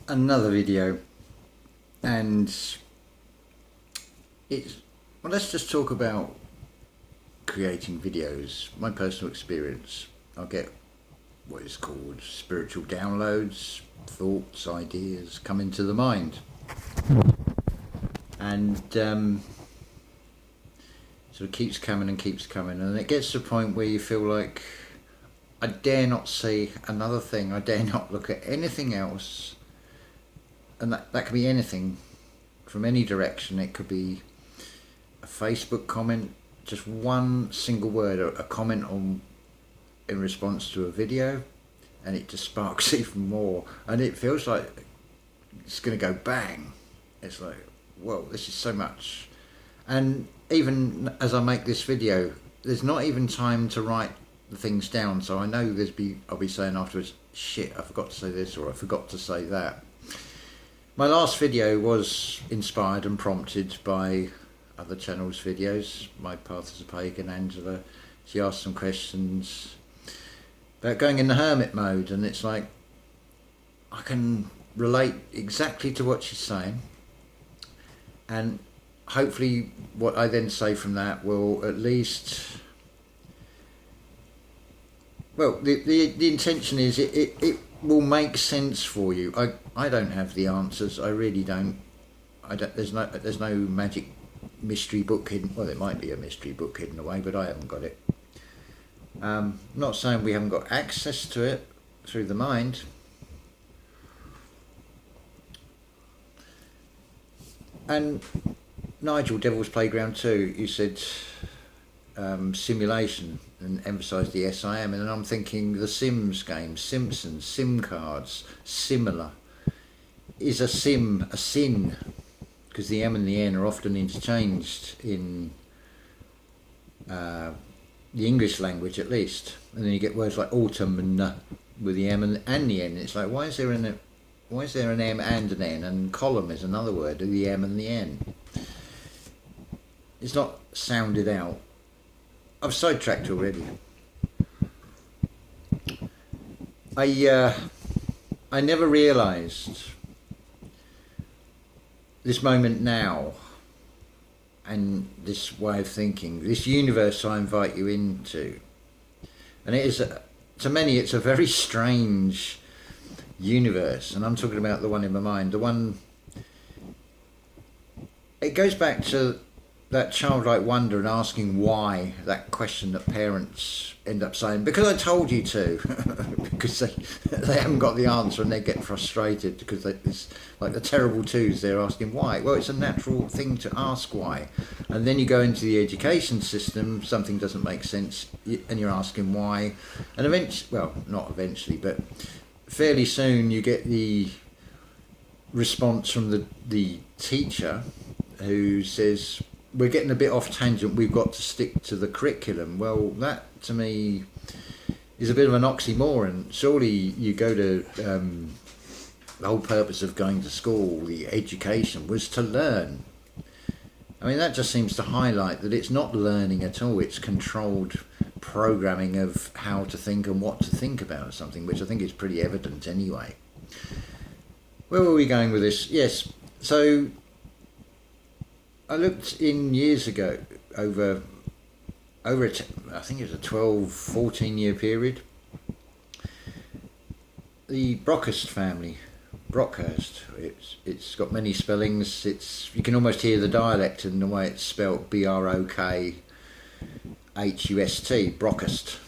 Another video, and it's, well, let's just talk about creating videos. My personal experience, I'll get what is called spiritual downloads, thoughts, ideas come into the mind, and so it keeps coming and keeps coming, and it gets to a point where you feel like, I dare not say another thing, I dare not look at anything else. And that could be anything from any direction. It could be a Facebook comment, just one single word, a comment in response to a video, and it just sparks even more, and it feels like it's going to go bang. It's like, whoa, this is so much. And even as I make this video, there's not even time to write the things down, so I know I'll be saying afterwards, shit, I forgot to say this, or I forgot to say that. My last video was inspired and prompted by other channels' videos. My Path as a Pagan, Angela, she asked some questions about going in the hermit mode, and it's like, I can relate exactly to what she's saying, and hopefully what I then say from that will at least, well, the intention is it will make sense for you. I don't have the answers. I really don't. There's no magic mystery book hidden. Well, there might be a mystery book hidden away, but I haven't got it. I'm not saying we haven't got access to it through the mind. And Nigel, Devil's Playground 2, you said simulation and emphasised the SIM, and then I'm thinking the Sims game, Simpsons, SIM cards, similar. Is a sin? Because the M and the N are often interchanged in the English language, at least, and then you get words like autumn and with the M and the N. It's like, why is there an M and an N? And column is another word with the M and the N. It's not sounded out. I've sidetracked already. I never realised this moment now, and this way of thinking, this universe I invite you into, and it is, to many, it's a very strange universe, and I'm talking about the one in my mind, the one, it goes back to that childlike wonder and asking why, that question that parents end up saying, because I told you to, because they haven't got the answer, and they get frustrated because it's like the terrible twos, they're asking why. Well, it's a natural thing to ask why, and then you go into the education system, something doesn't make sense, and you're asking why, and eventually, well, not eventually, but fairly soon you get the response from the teacher who says, we're getting a bit off tangent, we've got to stick to the curriculum. Well, that to me is a bit of an oxymoron. Surely you go to, the whole purpose of going to school, the education, was to learn. I mean, that just seems to highlight that it's not learning at all, it's controlled programming of how to think and what to think about something, which I think is pretty evident anyway. Where were we going with this? Yes, so I looked in years ago, over I think it was a 12, 14 year period, the Brockhurst family, Brockhurst, it's got many spellings, you can almost hear the dialect in the way it's spelled, Brokhust, Brockhurst,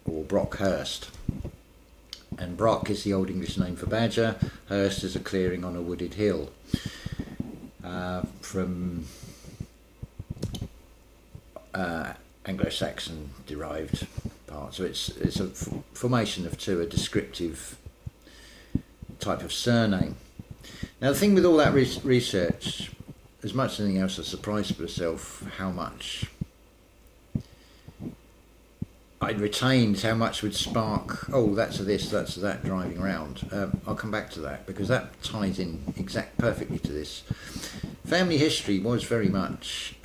or Brockhurst. And Brock is the Old English name for badger, Hurst is a clearing on a wooded hill. From Anglo-Saxon derived part, so it's a formation of two, a descriptive type of surname. Now the thing with all that research, as much as anything else, I was surprised myself how much I'd retained, how much would spark, oh, that's a this, that's a that, driving around. I'll come back to that, because that ties in perfectly to this. Family history was very much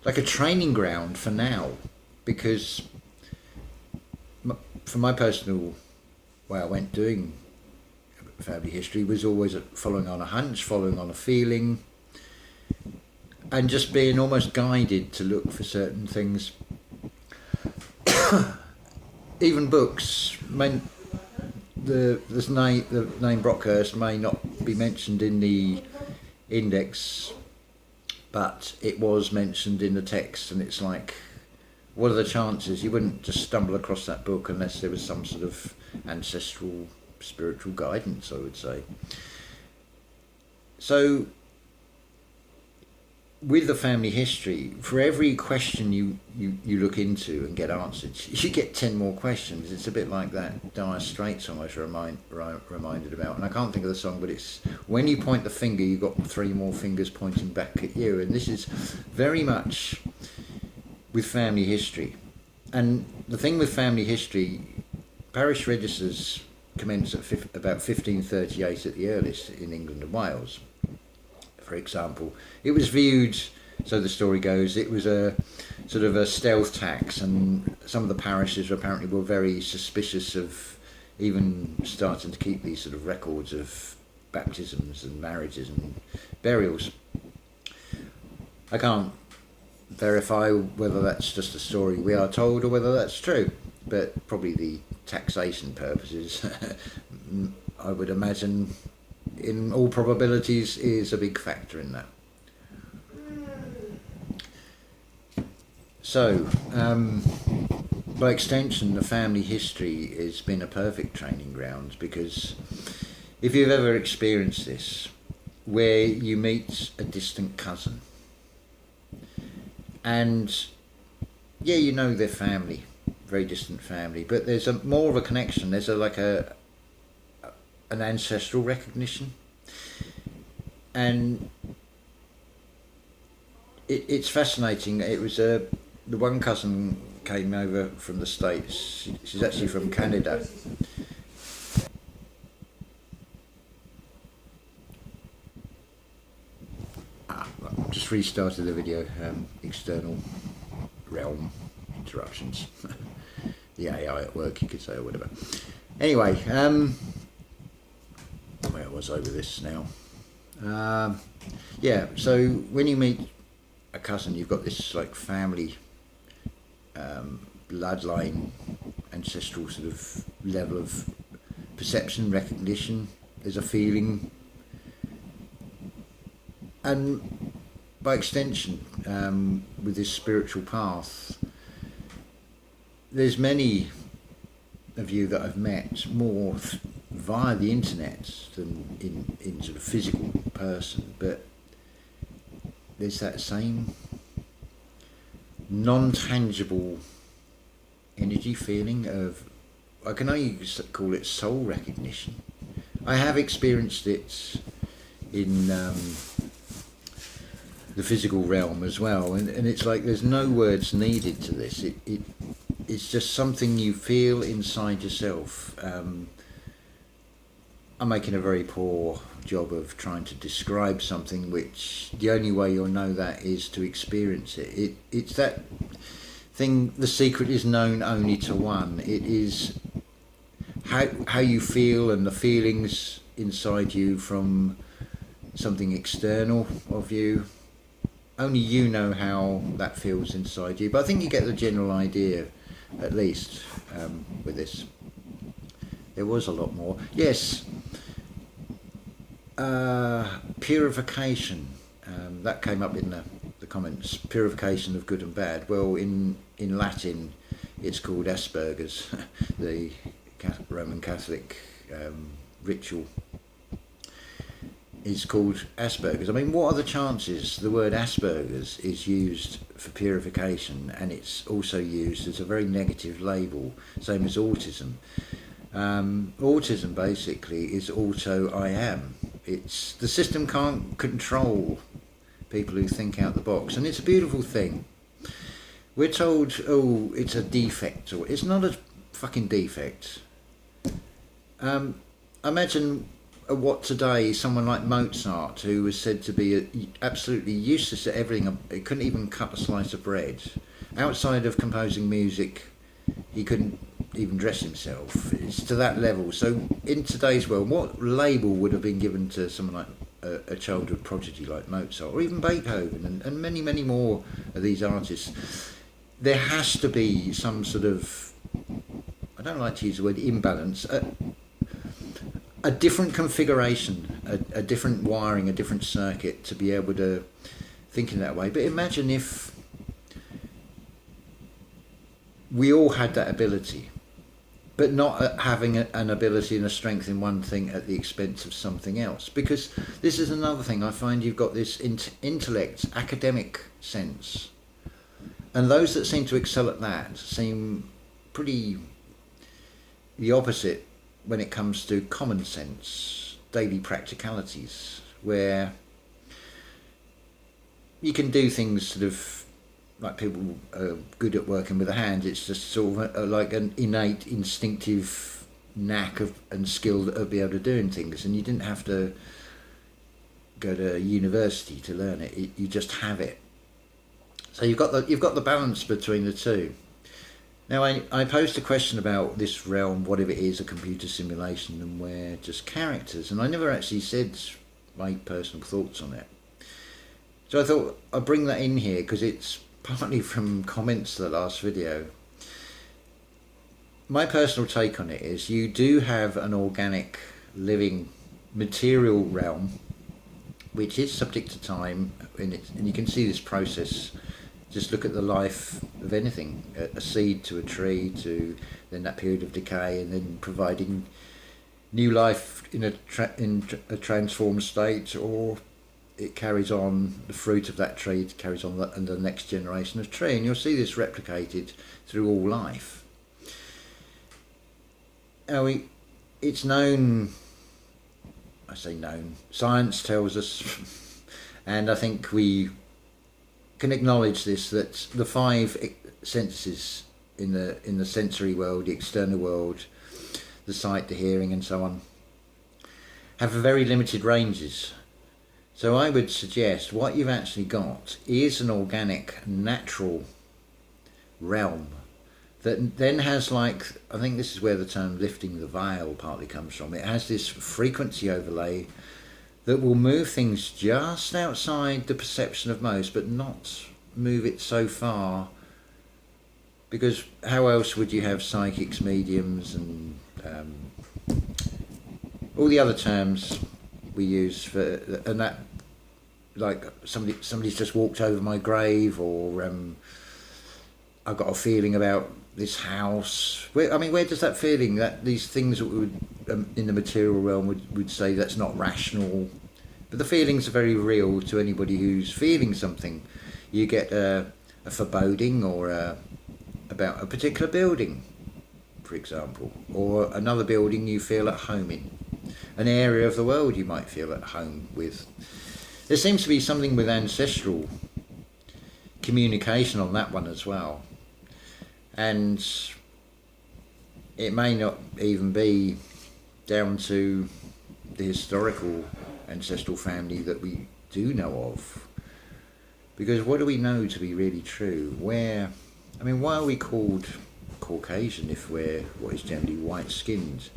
like a training ground for now, because from my personal way I went doing family history was always following on a hunch, following on a feeling, and just being almost guided to look for certain things. Even books, the name Brockhurst may not be mentioned in the index, but it was mentioned in the text, and it's like, what are the chances? You wouldn't just stumble across that book unless there was some sort of ancestral spiritual guidance, I would say. So with the family history, for every question you look into and get answered, you get 10 more questions. It's a bit like that Dire Straits song I was reminded about, and I can't think of the song, but it's when you point the finger, you've got 3 more fingers pointing back at you, and this is very much with family history. And the thing with family history, parish registers commence at about 1538 at the earliest in England and Wales. For example, it was viewed, so the story goes, it was a sort of a stealth tax, and some of the parishes apparently were very suspicious of even starting to keep these sort of records of baptisms and marriages and burials. I can't verify whether that's just a story we are told or whether that's true, but probably the taxation purposes I would imagine in all probabilities is a big factor in that. So by extension, the family history has been a perfect training ground, because if you've ever experienced this, where you meet a distant cousin and yeah, you know their family, very distant family, but there's more of a connection. There's an ancestral recognition, and it's fascinating. It was the one cousin came over from the States. She's actually from Canada. Just restarted the video. External realm interruptions. The AI at work, you could say, or whatever. Anyway, where was I with this now? Yeah, so when you meet a cousin, you've got this like family, bloodline, ancestral sort of level of perception, recognition. There's a feeling, and by extension, with this spiritual path, there's many of you that I've met more via the internet than in sort of physical person, but there's that same non-tangible energy feeling of, I can only call it soul recognition. I have experienced it in the physical realm as well, and it's like there's no words needed to this. It's just something you feel inside yourself. I'm making a very poor job of trying to describe something which the only way you'll know that is to experience it. It's that thing, the secret is known only to one. It is how you feel and the feelings inside you from something external of you. Only you know how that feels inside you, but I think you get the general idea, at least, with this. There was a lot more. Yes, purification. That came up in the comments. Purification of good and bad. Well, in Latin, it's called Asperger's, the Roman Catholic ritual is called Asperger's. I mean, what are the chances the word Asperger's is used for purification, and it's also used as a very negative label, same as autism. Autism basically is I am. It's the system can't control people who think out the box, and it's a beautiful thing. We're told, oh, it's a defect, or it's not a fucking defect. Imagine what today someone like Mozart, who was said to be absolutely useless at everything, he couldn't even cut a slice of bread. Outside of composing music, he couldn't even dress himself. It's to that level. So in today's world, what label would have been given to someone like a childhood prodigy like Mozart, or even Beethoven, and many, many more of these artists? There has to be some sort of, I don't like to use the word imbalance, a different configuration, a different wiring, a different circuit to be able to think in that way. But imagine if we all had that ability, but not having an ability and a strength in one thing at the expense of something else. Because this is another thing, I find you've got this intellect, academic sense, and those that seem to excel at that seem pretty the opposite when it comes to common sense, daily practicalities, where you can do things sort of like people are good at working with the hands. It's just sort of like an innate, instinctive knack of and skill of be able to doing things, and you didn't have to go to university to learn it. You just have it. So you've got the balance between the two. Now I posed a question about this realm, what if it is a computer simulation and we're just characters, and I never actually said my personal thoughts on it. So I thought I'd bring that in here because it's partly from comments to the last video. My personal take on it is you do have an organic, living, material realm which is subject to time, and you can see this process. Just look at the life of anything, a seed to a tree, to then that period of decay, and then providing new life in a transformed state, or it carries on, the fruit of that tree carries on and the next generation of tree, and you'll see this replicated through all life. Now it's known, I say known, science tells us, and I think we can acknowledge this, that the five senses in the sensory world, the external world, the sight, the hearing and so on, have very limited ranges. So I would suggest what you've actually got is an organic, natural realm that then has, like, I think this is where the term lifting the veil partly comes from. It has this frequency overlay that will move things just outside the perception of most, but not move it so far, because how else would you have psychics, mediums, and all the other terms we use for, and that, like somebody's just walked over my grave, or I've got a feeling about this house. Where does that feeling, that these things that would in the material realm would say that's not rational, but the feelings are very real to anybody who's feeling something. You get a foreboding or about a particular building, for example, or another building you feel at home in, an area of the world you might feel at home with. There seems to be something with ancestral communication on that one as well, and it may not even be down to the historical ancestral family that we do know of, because what do we know to be really true? Why are we called Caucasian if we're what is generally white skinned?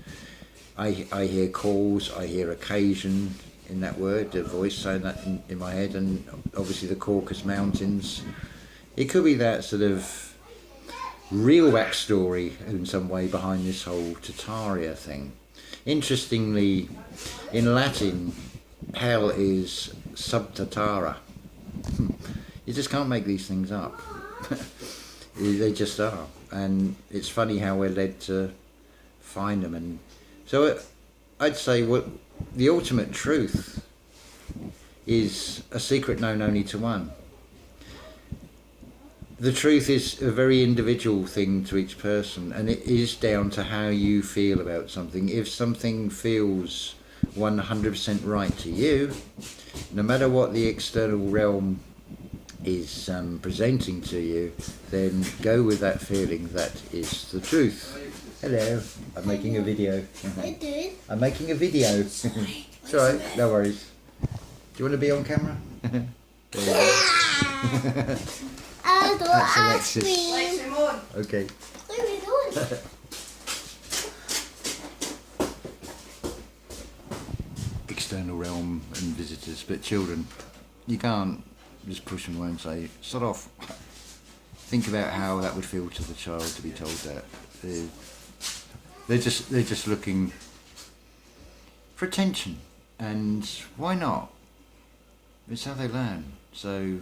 I hear calls, I hear occasion in that word, the voice saying that in my head, and obviously the Caucasus Mountains. It could be that sort of real backstory in some way behind this whole Tartaria thing. Interestingly, in Latin, hell is subtartara. You just can't make these things up. They just are, and it's funny how we're led to find them. And so I'd say the ultimate truth is a secret known only to one. The truth is a very individual thing to each person, and it is down to how you feel about something. If something feels 100% right to you, no matter what the external realm is presenting to you, then go with that feeling. That is the truth. Hello, I'm making a video. I'm making a video. It's alright, no worries. Do you want to be on camera? There you go. That's Alexis. Okay. What are we doing? external realm and visitors, but children, you can't just push them away and say, sod off. Think about how that would feel to the child to be told that. They're just looking for attention, and why not? It's how they learn. So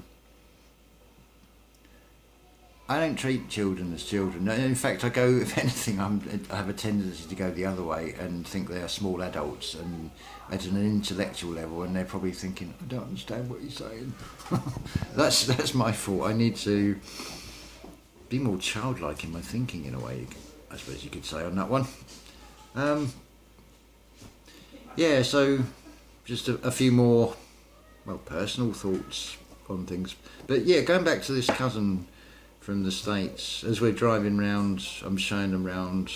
I don't treat children as children. In fact, I go, if anything, I have a tendency to go the other way and think they are small adults and at an intellectual level, and they're probably thinking, I don't understand what you're saying. That's my fault. I need to be more childlike in my thinking, in a way, I suppose you could say, on that one. Yeah, so just a few more, well, personal thoughts on things. But yeah, going back to this cousin from the States, as we're driving round, I'm showing them round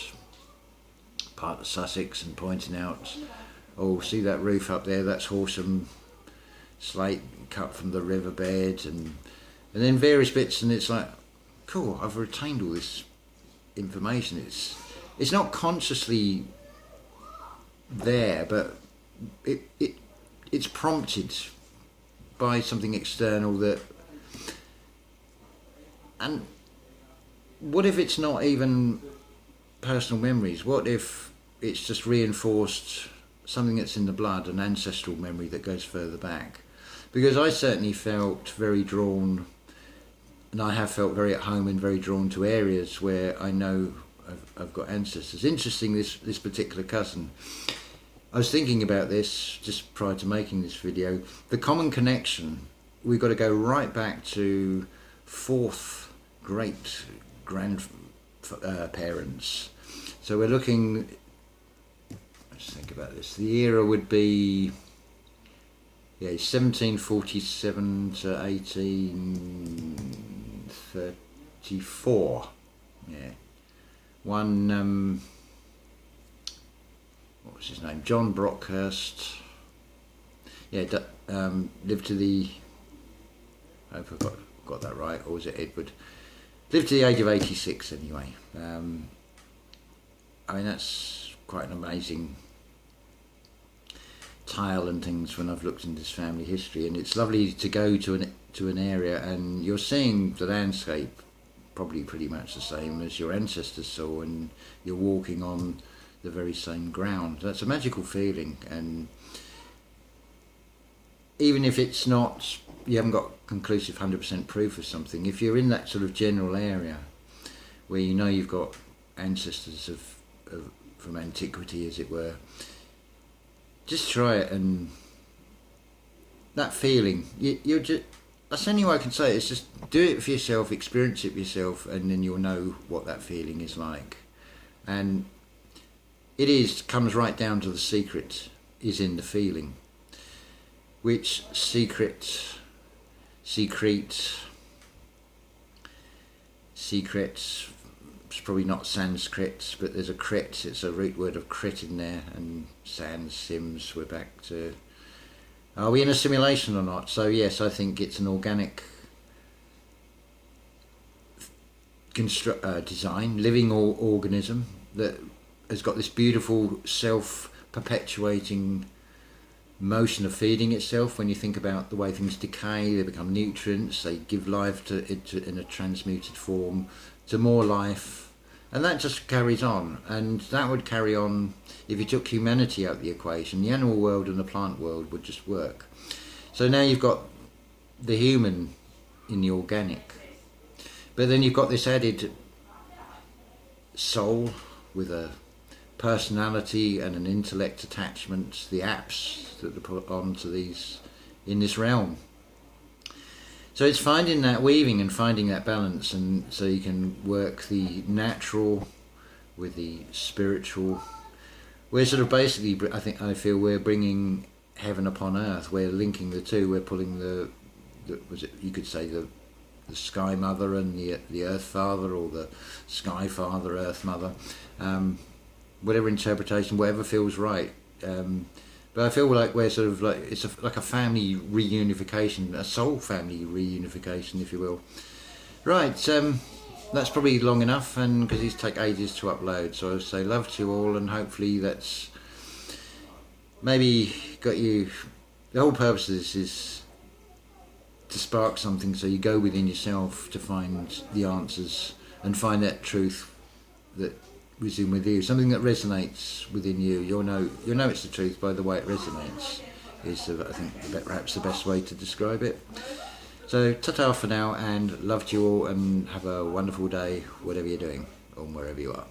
part of Sussex and pointing out, oh, see that roof up there, that's Horsham slate cut from the riverbed, and then various bits, and it's like, cool, I've retained all this information. It's not consciously there, but it's prompted by something external that. And what if it's not even personal memories? What if it's just reinforced something that's in the blood, an ancestral memory that goes further back? Because I certainly felt very drawn, and I have felt very at home and very drawn to areas where I know I've got ancestors. Interesting, this particular cousin. I was thinking about this just prior to making this video. The common connection, we've got to go right back to fourth great grandparents. So we're looking, let's think about this. The era would be 1747 to 1834. Yeah. One, what was his name? John Brockhurst. Yeah, lived to the, I hope I got that right, or was it Edward? Lived to the age of 86 anyway. I mean, that's quite an amazing tale and things when I've looked into this family history, and it's lovely to go to an area and you're seeing the landscape probably pretty much the same as your ancestors saw, and you're walking on the very same ground. That's a magical feeling, and even if it's not, you haven't got conclusive 100% proof of something, if you're in that sort of general area where you know you've got ancestors from antiquity, as it were, just try it, and that feeling, you're just, that's the only way I can say it, it's just do it for yourself, experience it for yourself, and then you'll know what that feeling is like. And it comes right down to the secret is in the feeling. Which secret it's probably not Sanskrit, but there's a crit, it's a root word of crit in there, and sans, sims, we're back to, are we in a simulation or not? So yes, I think it's an organic design, living organism that has got this beautiful self-perpetuating motion of feeding itself. When you think about the way things decay, they become nutrients, they give life to it in a transmuted form to more life, and that just carries on. And that would carry on if you took humanity out of the equation. The animal world and the plant world would just work. So now you've got the human in the organic, but then you've got this added soul with a personality and an intellect attachment, the apps that are put onto these in this realm. So it's finding that weaving and finding that balance, and so you can work the natural with the spiritual. We're sort of basically, I feel we're bringing heaven upon earth. We're linking the two. We're pulling the you could say the Sky Mother and the Earth Father, or the Sky Father, Earth Mother. Whatever interpretation, whatever feels right. But I feel like we're sort of like, it's like a family reunification, a soul family reunification, if you will. Right, that's probably long enough, and because these take ages to upload, so I say love to you all, and hopefully that's maybe got you. The whole purpose of this is to spark something, so you go within yourself to find the answers and find that truth that was in with you, something that resonates within you. You'll know it's the truth by the way it resonates. Is I think perhaps the best way to describe it. So ta-ta for now, and love to you all, and have a wonderful day, whatever you're doing, or wherever you are.